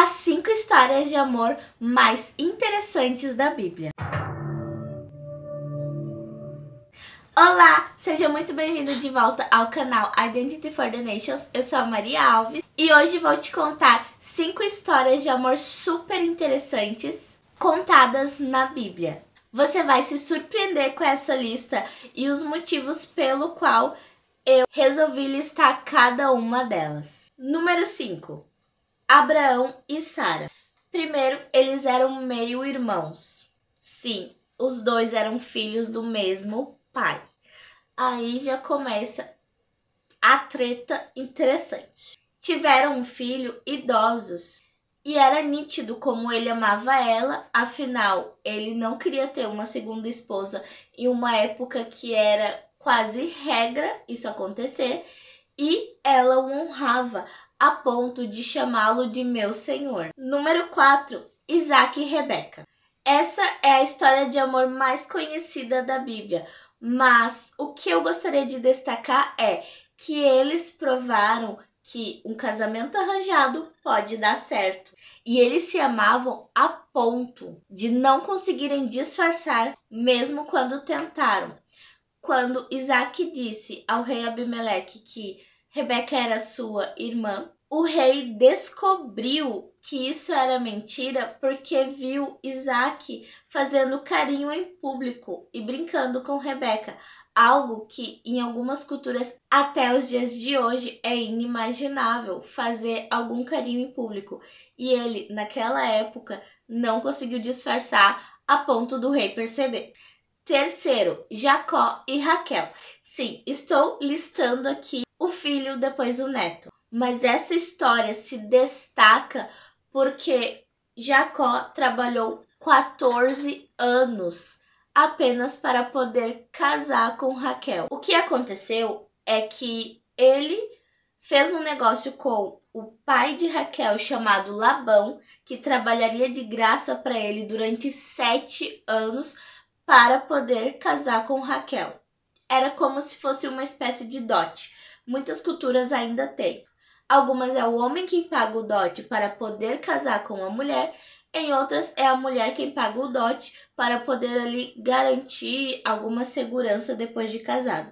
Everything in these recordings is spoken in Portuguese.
as 5 histórias de amor mais interessantes da Bíblia. Olá, seja muito bem-vindo de volta ao canal Identity for the Nations. Eu sou a Maria Alves e hoje vou te contar 5 histórias de amor super interessantes contadas na Bíblia. Você vai se surpreender com essa lista e os motivos pelo qual eu resolvi listar cada uma delas. Número 5. Abraão e Sara. Primeiro, eles eram meio-irmãos. Sim, os dois eram filhos do mesmo pai. Aí já começa a treta interessante. Tiveram um filho idosos e era nítido como ele amava ela, afinal, ele não queria ter uma segunda esposa em uma época que era quase regra isso acontecer, e ela o honrava a ponto de chamá-lo de meu senhor. Número 4. Isaac e Rebeca. Essa é a história de amor mais conhecida da Bíblia, mas o que eu gostaria de destacar é que eles provaram que um casamento arranjado pode dar certo. E eles se amavam a ponto de não conseguirem disfarçar, mesmo quando tentaram. Quando Isaac disse ao rei Abimeleque que Rebeca era sua irmã, o rei descobriu que isso era mentira porque viu Isaac fazendo carinho em público e brincando com Rebeca, algo que em algumas culturas até os dias de hoje é inimaginável, fazer algum carinho em público. E ele, naquela época, não conseguiu disfarçar a ponto do rei perceber. Terceiro, Jacó e Raquel. Sim, estou listando aqui o filho, depois o neto. Mas essa história se destaca porque Jacó trabalhou 14 anos apenas para poder casar com Raquel. O que aconteceu é que ele fez um negócio com o pai de Raquel chamado Labão, que trabalharia de graça para ele durante 7 anos para poder casar com Raquel. Era como se fosse uma espécie de dote. Muitas culturas ainda têm. Algumas é o homem quem paga o dote para poder casar com a mulher, em outras é a mulher quem paga o dote para poder ali garantir alguma segurança depois de casado.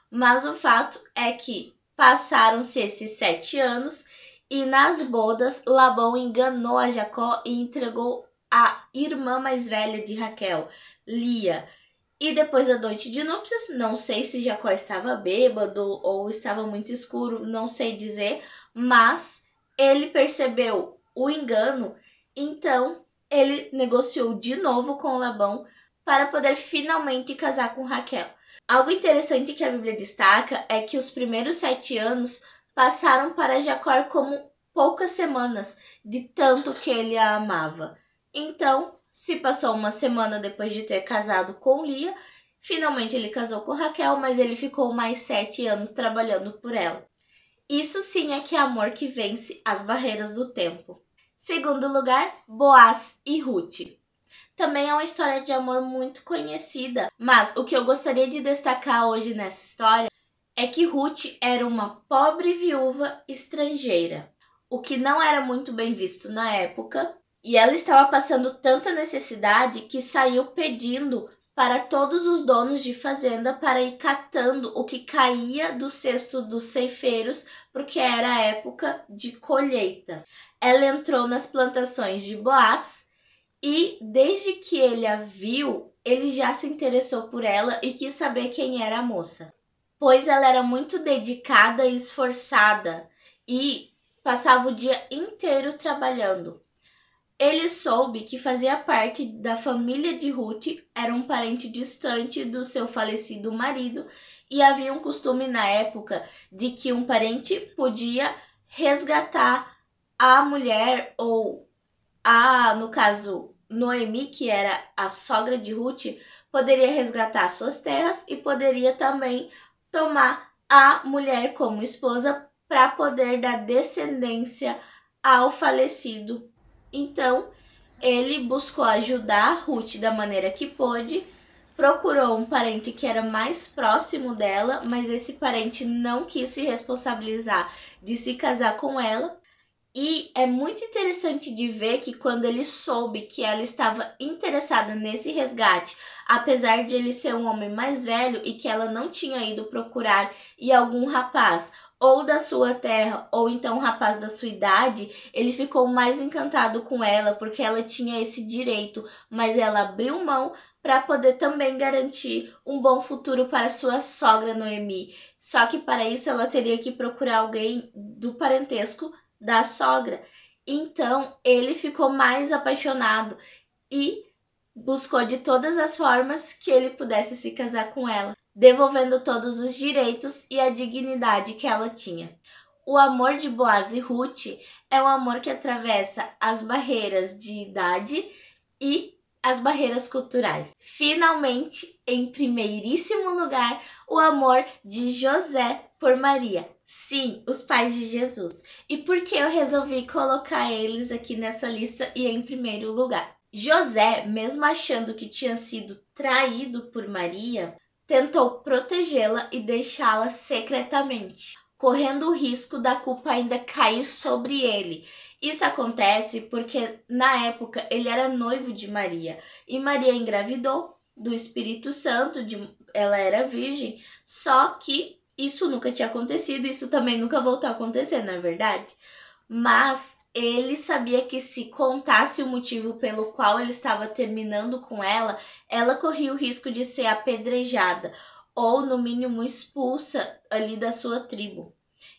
Mas o fato é que passaram-se esses 7 anos e nas bodas Labão enganou a Jacó e entregou a irmã mais velha de Raquel, Lia. E depois da noite de núpcias, não sei se Jacó estava bêbado ou estava muito escuro, não sei dizer, mas ele percebeu o engano, então ele negociou de novo com Labão para poder finalmente casar com Raquel. Algo interessante que a Bíblia destaca é que os primeiros 7 anos passaram para Jacó como poucas semanas, de tanto que ele a amava. Então, se passou uma semana depois de ter casado com Lia, finalmente ele casou com Raquel, mas ele ficou mais 7 anos trabalhando por ela. Isso sim é que é amor que vence as barreiras do tempo. Segundo lugar, Boaz e Ruth. Também é uma história de amor muito conhecida, mas o que eu gostaria de destacar hoje nessa história é que Ruth era uma pobre viúva estrangeira, o que não era muito bem visto na época. E ela estava passando tanta necessidade que saiu pedindo para todos os donos de fazenda para ir catando o que caía do cesto dos ceifeiros, porque era a época de colheita. Ela entrou nas plantações de Boaz e, desde que ele a viu, ele já se interessou por ela e quis saber quem era a moça, pois ela era muito dedicada e esforçada e passava o dia inteiro trabalhando. Ele soube que fazia parte da família de Ruth, era um parente distante do seu falecido marido e havia um costume na época de que um parente podia resgatar a mulher ou no caso, Noemi, que era a sogra de Ruth, poderia resgatar suas terras e poderia também tomar a mulher como esposa para poder dar descendência ao falecido. Então, ele buscou ajudar Ruth da maneira que pôde, procurou um parente que era mais próximo dela, mas esse parente não quis se responsabilizar de se casar com ela. E é muito interessante de ver que quando ele soube que ela estava interessada nesse resgate, apesar de ele ser um homem mais velho e que ela não tinha ido procurar e algum rapaz ou da sua terra ou então um rapaz da sua idade, ele ficou mais encantado com ela porque ela tinha esse direito, mas ela abriu mão para poder também garantir um bom futuro para sua sogra Noemi. Só que para isso ela teria que procurar alguém do parentesco da sogra. Então ele ficou mais apaixonado e buscou de todas as formas que ele pudesse se casar com ela, devolvendo todos os direitos e a dignidade que ela tinha. O amor de Boaz e Ruth é um amor que atravessa as barreiras de idade e as barreiras culturais. Finalmente, em primeiríssimo lugar, o amor de José por Maria. Sim, os pais de Jesus. E por que eu resolvi colocar eles aqui nessa lista e em primeiro lugar? José, mesmo achando que tinha sido traído por Maria, tentou protegê-la e deixá-la secretamente, correndo o risco da culpa ainda cair sobre ele. Isso acontece porque, na época, ele era noivo de Maria e Maria engravidou do Espírito Santo, ela era virgem, só que isso nunca tinha acontecido, isso também nunca voltou a acontecer, não é verdade? Mas ele sabia que se contasse o motivo pelo qual ele estava terminando com ela corria o risco de ser apedrejada ou, no mínimo, expulsa ali da sua tribo.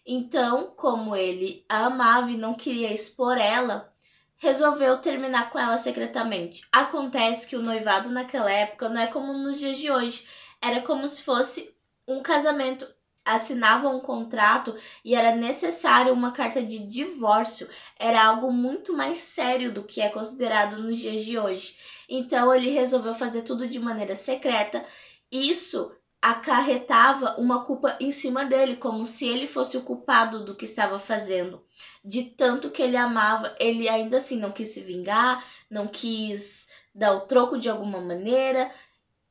Então, como ele a amava e não queria expor ela, resolveu terminar com ela secretamente. Acontece que o noivado naquela época não é como nos dias de hoje. Era como se fosse um casamento. Assinavam um contrato e era necessário uma carta de divórcio. Era algo muito mais sério do que é considerado nos dias de hoje. Então ele resolveu fazer tudo de maneira secreta. Isso acarretava uma culpa em cima dele, como se ele fosse o culpado do que estava fazendo. De tanto que ele amava, ele ainda assim não quis se vingar, não quis dar o troco de alguma maneira,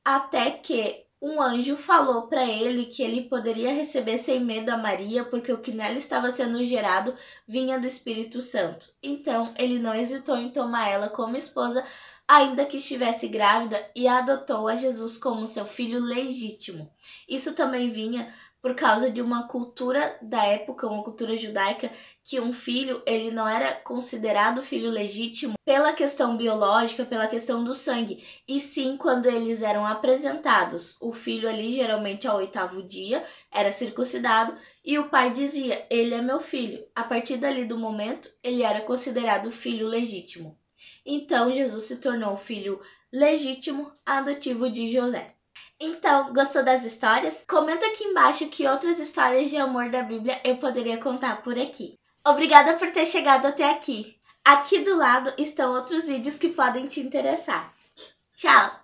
até que um anjo falou para ele que ele poderia receber sem medo a Maria, porque o que nela estava sendo gerado vinha do Espírito Santo. Então, ele não hesitou em tomar ela como esposa, ainda que estivesse grávida, e adotou a Jesus como seu filho legítimo. Isso também vinha por causa de uma cultura da época, uma cultura judaica, que um filho ele não era considerado filho legítimo pela questão biológica, pela questão do sangue, e sim quando eles eram apresentados. O filho ali, geralmente ao 8º dia, era circuncidado e o pai dizia, ele é meu filho. A partir dali do momento, ele era considerado filho legítimo. Então, Jesus se tornou o filho legítimo adotivo de José. Então, gostou das histórias? Comenta aqui embaixo que outras histórias de amor da Bíblia eu poderia contar por aqui. Obrigada por ter chegado até aqui. Aqui do lado estão outros vídeos que podem te interessar. Tchau!